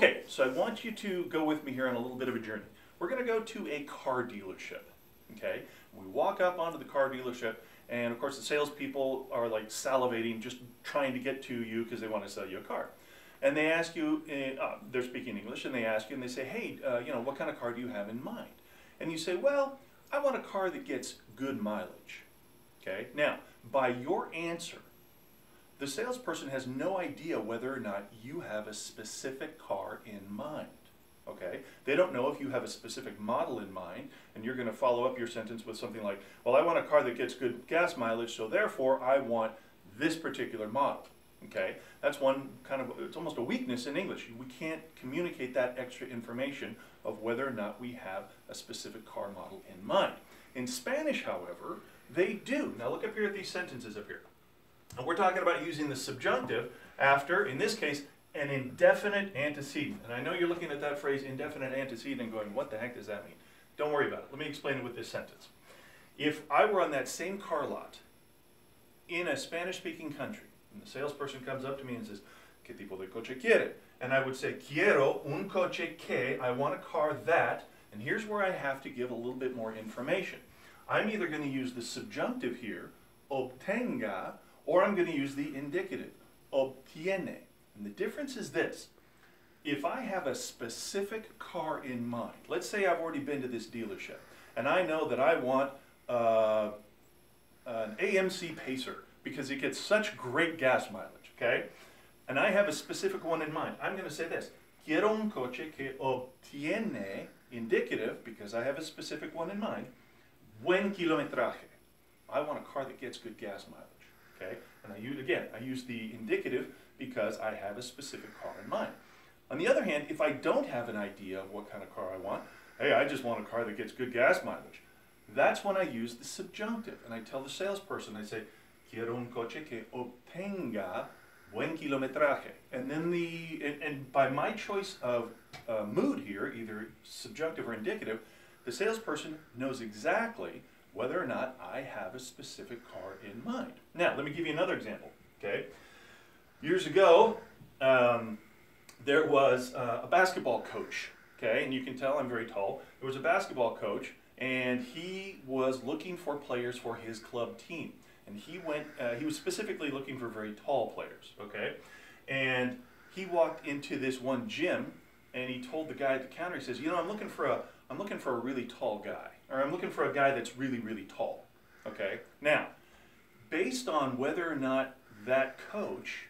Okay, so I want you to go with me here on a little bit of a journey. We're going to go to a car dealership, okay? We walk up onto the car dealership, and of course the salespeople are like salivating, just trying to get to you because they want to sell you a car. And they ask you, they're speaking English, and they ask you, and they say, hey, what kind of car do you have in mind? And you say, well, I want a car that gets good mileage, okay? Now, by your answer, the salesperson has no idea whether or not you have a specific car in mind, okay? They don't know if you have a specific model in mind, and you're going to follow up your sentence with something like, well, I want a car that gets good gas mileage, so therefore I want this particular model, okay? That's one kind of, it's almost a weakness in English. We can't communicate that extra information of whether or not we have a specific car model in mind. In Spanish, however, they do. Now look up here at these sentences up here. And we're talking about using the subjunctive after, in this case, an indefinite antecedent. And I know you're looking at that phrase, indefinite antecedent, and going, what the heck does that mean? Don't worry about it. Let me explain it with this sentence. If I were on that same car lot in a Spanish-speaking country, and the salesperson comes up to me and says, ¿Qué tipo de coche quiere? And I would say, quiero un coche que, I want a car that, and here's where I have to give a little bit more information. I'm either going to use the subjunctive here, obtenga, or I'm going to use the indicative, obtiene. And the difference is this. If I have a specific car in mind, let's say I've already been to this dealership, and I know that I want an AMC Pacer because it gets such great gas mileage, okay? And I have a specific one in mind. I'm going to say this. Quiero un coche que obtiene, indicative, because I have a specific one in mind, buen kilometraje. I want a car that gets good gas mileage. Okay? And I use the indicative because I have a specific car in mind. On the other hand, if I don't have an idea of what kind of car I want, hey, I just want a car that gets good gas mileage, that's when I use the subjunctive. And I tell the salesperson, I say, quiero un coche que obtenga buen kilometraje. And then and by my choice of mood here, either subjunctive or indicative, the salesperson knows exactly whether or not I have a specific car in mind. Now, let me give you another example, okay? Years ago, there was a basketball coach, okay? And you can tell I'm very tall. There was a basketball coach, and he was looking for players for his club team. And he was specifically looking for very tall players, okay? And he walked into this one gym, and he told the guy at the counter, he says, I'm looking for a really tall guy. Or I'm looking for a guy that's really, really tall, okay? Now, based on whether or not that coach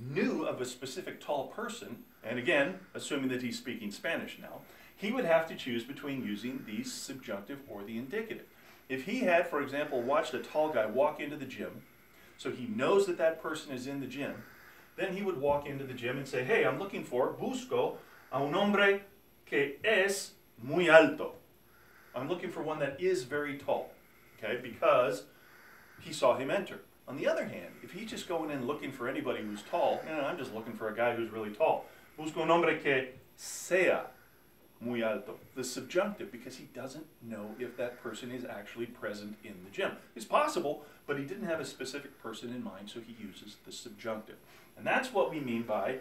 knew of a specific tall person, and again, assuming that he's speaking Spanish now, he would have to choose between using the subjunctive or the indicative. If he had, for example, watched a tall guy walk into the gym, so he knows that that person is in the gym, then he would walk into the gym and say, hey, I'm looking for, busco a un hombre que es muy alto. I'm looking for one that is very tall, okay, because he saw him enter. On the other hand, if he's just going in looking for anybody who's tall, I'm just looking for a guy who's really tall. Busco un hombre que sea muy alto. The subjunctive, because he doesn't know if that person is actually present in the gym. It's possible, but he didn't have a specific person in mind, so he uses the subjunctive. And that's what we mean by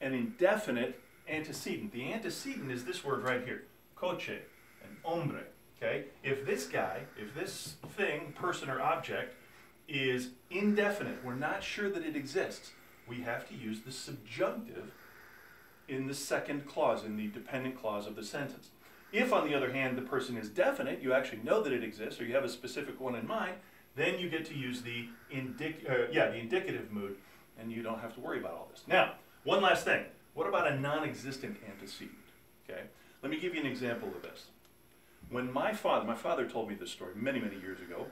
an indefinite antecedent. The antecedent is this word right here, coche. An hombre, okay? If this guy, if this thing, person or object, is indefinite, we're not sure that it exists, we have to use the subjunctive in the second clause, in the dependent clause of the sentence. If, on the other hand, the person is definite, you actually know that it exists, or you have a specific one in mind, then you get to use the indicative mood, and you don't have to worry about all this. Now, one last thing. What about a non-existent antecedent? Okay? Let me give you an example of this. When my father told me this story many, many years ago,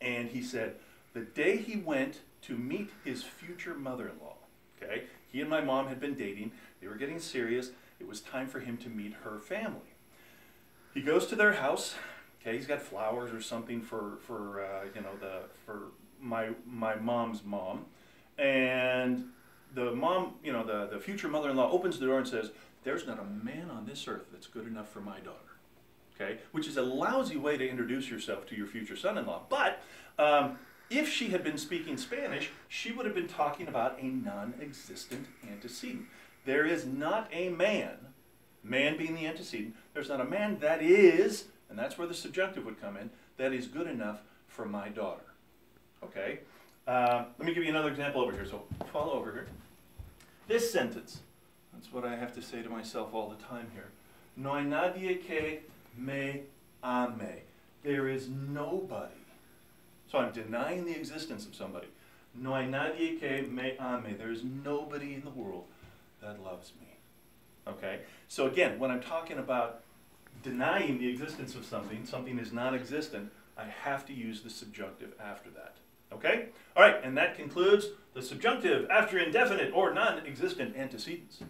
and he said, the day he went to meet his future mother-in-law, okay, he and my mom had been dating, they were getting serious, it was time for him to meet her family. He goes to their house, okay, he's got flowers or something for my mom's mom, and the mom, the future mother-in-law opens the door and says, there's not a man on this earth that's good enough for my daughter. Okay, which is a lousy way to introduce yourself to your future son-in-law. But if she had been speaking Spanish, she would have been talking about a non-existent antecedent. There is not a man, man being the antecedent, there's not a man that is, and that's where the subjunctive would come in, that is good enough for my daughter. Okay? Let me give you another example over here. So follow over here. This sentence, that's what I have to say to myself all the time here. No hay nadie que me ame. There is nobody. So I'm denying the existence of somebody. No hay nadie que me ame. There is nobody in the world that loves me. Okay? So again, when I'm talking about denying the existence of something, something is non-existent, I have to use the subjunctive after that. Okay? All right, and that concludes the subjunctive after indefinite or non-existent antecedents.